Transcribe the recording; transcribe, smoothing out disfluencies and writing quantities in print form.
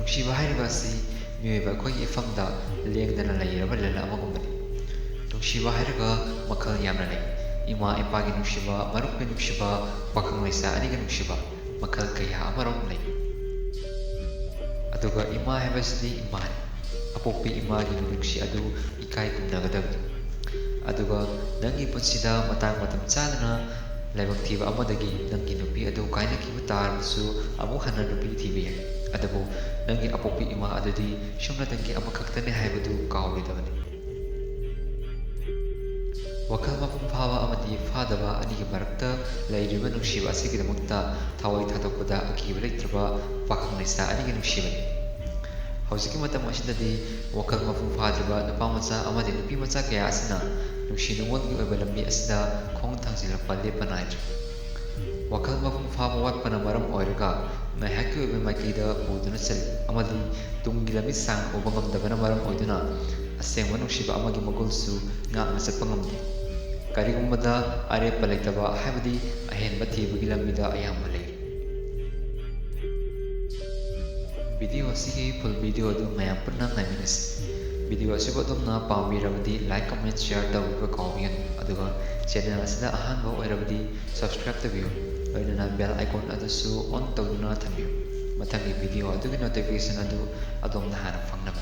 ꯅꯨꯡꯁꯤꯕ ꯍꯥꯏꯔꯤꯕ ꯑꯁꯤ ꯃꯤꯑꯣꯏꯕ ꯑꯩꯈꯣꯏꯒꯤ ꯏꯐꯝꯗ ꯂꯦꯡꯗꯅ ꯂꯩꯔꯕ ꯂꯩꯅ ꯑꯃꯒꯨꯝꯕꯅꯤ꯫ ꯅꯨꯡꯁꯤꯕ ꯍꯥꯏꯔꯒ ꯃꯈꯜ ꯌꯥꯝꯅ ꯂꯩ꯫ ꯏꯃꯥ ꯏꯄꯥꯒꯤ ꯅꯨꯡꯁꯤꯕ, ꯃꯔꯨꯞꯀꯤ ꯅꯨꯡꯁꯤꯕ, ꯄꯥꯈꯪ ꯂꯩꯁꯥ ꯑꯅꯤꯒꯤ ꯅꯨꯡꯁꯤꯕ, ꯃꯈꯜ ꯀꯌꯥ ꯑꯃꯔꯣꯝ ꯂꯩ꯫ ꯑꯗꯨꯒ ꯏꯃꯥ ꯍꯥꯏꯕꯁꯤꯗꯤ ꯏꯃꯥꯅꯤ꯫ ꯑꯄꯣꯛꯄꯤ ꯏꯃꯥꯒꯤ ꯃꯤꯅꯨꯡꯁꯤ ꯑꯗꯨ ꯏꯀꯥꯏ ꯈꯨꯝꯅꯒꯗꯕꯅꯤ꯫ ꯑꯗꯨꯒ ꯅꯪꯒꯤ ꯄꯨꯟꯁꯤꯗ ꯃꯇꯥꯡ ꯃꯇꯝ ꯆꯥꯗꯅ ꯂꯥꯏꯕꯛ ꯊꯤꯕ ꯑꯃꯗꯒꯤ ꯅꯪꯒꯤ ꯅꯨꯄꯤ ꯑꯗꯨ ꯀꯥꯏꯅꯈꯤꯕ ꯇꯥꯔꯕꯁꯨ ꯑꯃꯨꯛ ꯍꯟꯅ ꯅꯨꯄꯤ ꯊꯤꯕ ꯌꯥꯏ꯫ ꯑꯗꯨꯕꯨ ꯅꯪꯒꯤ ꯑꯄꯣꯛꯄꯤ ꯏꯃꯥ ꯑꯗꯨꯗꯤ ꯁꯨꯞꯅꯇꯪꯒꯤ ꯑꯃꯈꯛꯇꯅꯤ ꯍꯥꯏꯕꯗꯨ ꯀꯥꯎꯔꯣꯏꯗꯕꯅꯤ꯫ ꯋꯥꯈꯜ ꯃꯄꯨꯡ ꯐꯥꯕ ꯑꯃꯗꯤ ꯐꯥꯗꯕ ꯑꯅꯤꯒꯤ ꯃꯔꯛꯇ ꯂꯩꯔꯤꯕ ꯅꯨꯡꯁꯤꯕ ꯑꯁꯤꯒꯤꯗꯃꯛꯇ ꯊꯋꯥꯏ ꯊꯥꯗꯣꯛꯄꯗ ꯑꯀꯤꯕ ꯂꯩꯇ꯭ꯔꯕ ꯄꯥꯈꯪ ꯂꯩꯁꯥ ꯑꯅꯤꯒꯤ ꯅꯨꯡꯁꯤꯕꯅꯤ꯫ ꯍꯧꯖꯤꯛꯀꯤ ꯃꯇꯝ ꯑꯁꯤꯗꯗꯤ ꯋꯥꯈꯜ ꯃꯄꯨꯡ ꯐꯥꯗ꯭ꯔꯤꯕ ꯅꯨꯄꯥꯃꯆꯥ ꯑꯃꯗꯤ ꯅꯨꯄꯤꯃꯆꯥ ꯀꯌꯥ ꯑꯁꯤꯅ ꯅꯨꯡꯁꯤ ꯅꯨꯡꯉꯣꯜꯒꯤ ꯑꯣꯏꯕ ꯂꯝꯕꯤ ꯑꯁꯤꯗ ꯈꯣꯡ ꯊꯥꯡꯖꯤꯜꯂꯛꯄ ꯂꯦꯞꯄ ꯅꯥꯏꯗ꯭ꯔꯦ꯫ ꯋꯥꯈꯜ ꯃꯄꯨꯡ ꯐꯥꯕ ꯋꯥꯠꯄꯅ ꯃꯔꯝ ꯑꯣꯏꯔꯒ ꯉꯥꯏꯍꯥꯛꯀꯤ ꯑꯣꯏꯕ ꯃꯥꯏꯀꯩꯗ ꯄꯨꯗꯨꯅ ꯆꯠꯂꯤ ꯑꯃꯗꯤ ꯇꯨꯡꯒꯤ ꯂꯝꯕꯤ ꯁꯥꯡꯅ ꯎꯕ ꯉꯝꯗꯕꯅ ꯃꯔꯝ ꯑꯣꯏꯗꯨꯅ ꯑꯁꯦꯡꯕ ꯅꯨꯡꯁꯤꯕ ꯑꯃꯒꯤ ꯃꯒꯨꯟꯁꯨ ꯉꯥꯛꯅ ꯆꯠꯄ ꯉꯝꯗꯦ꯫ ꯀꯔꯤꯒꯨꯝꯕꯗ ꯑꯔꯦꯞꯄ ꯂꯩꯇꯕ ꯍꯥꯏꯕꯗꯤ ꯑꯍꯦꯟꯕ ꯊꯤꯕꯒꯤ ꯂꯝꯕꯤꯗ ꯑꯌꯥꯝꯕ ꯂꯩꯔꯤ꯫ ꯚꯤꯗꯤꯑꯣ ꯑꯁꯤꯒꯤ ꯐꯨꯜ ꯚꯤꯗꯤꯑꯣ ꯑꯗꯨ ꯃꯌꯥꯝ ꯄꯨꯟꯅ ꯉꯥꯏꯃꯤꯟꯅꯁꯤ꯫ ꯚꯤꯗꯤꯑꯣ ꯑꯁꯤꯕꯨ ꯑꯗꯣꯝꯅ ꯄꯥꯝꯕꯤꯔꯕꯗꯤ ꯂꯥꯏꯛ, ꯀꯃꯦꯟꯠ, ꯁꯤꯌꯔ ꯇꯧꯕꯤꯕ ꯀꯥꯎꯕꯤꯒꯅꯨ꯫ ꯑꯗꯨꯒ ꯆꯦꯅꯦꯜ ꯑꯁꯤꯗ ꯑꯍꯥꯟꯕ ꯑꯣꯏꯔꯕꯗꯤ ꯁꯕꯁꯀ꯭ꯔꯥꯏꯕ ꯇꯧꯕꯤꯌꯨ꯫ ꯂꯣꯏꯅꯅ ꯕꯦꯜ ꯑꯥꯏꯀꯣꯟ ꯑꯗꯨꯁꯨ ꯑꯣꯟ ꯇꯧꯗꯨꯅ ꯊꯝꯕꯤꯌꯨ, ꯃꯊꯪꯒꯤ ꯚꯤꯗꯤꯑꯣ ꯑꯗꯨꯒꯤ ꯅꯣꯇꯤꯐꯤꯀꯦꯁꯟ ꯑꯗꯨ ꯑꯗꯣꯝꯅ ꯍꯥꯟꯅ ꯐꯪꯅꯕ꯫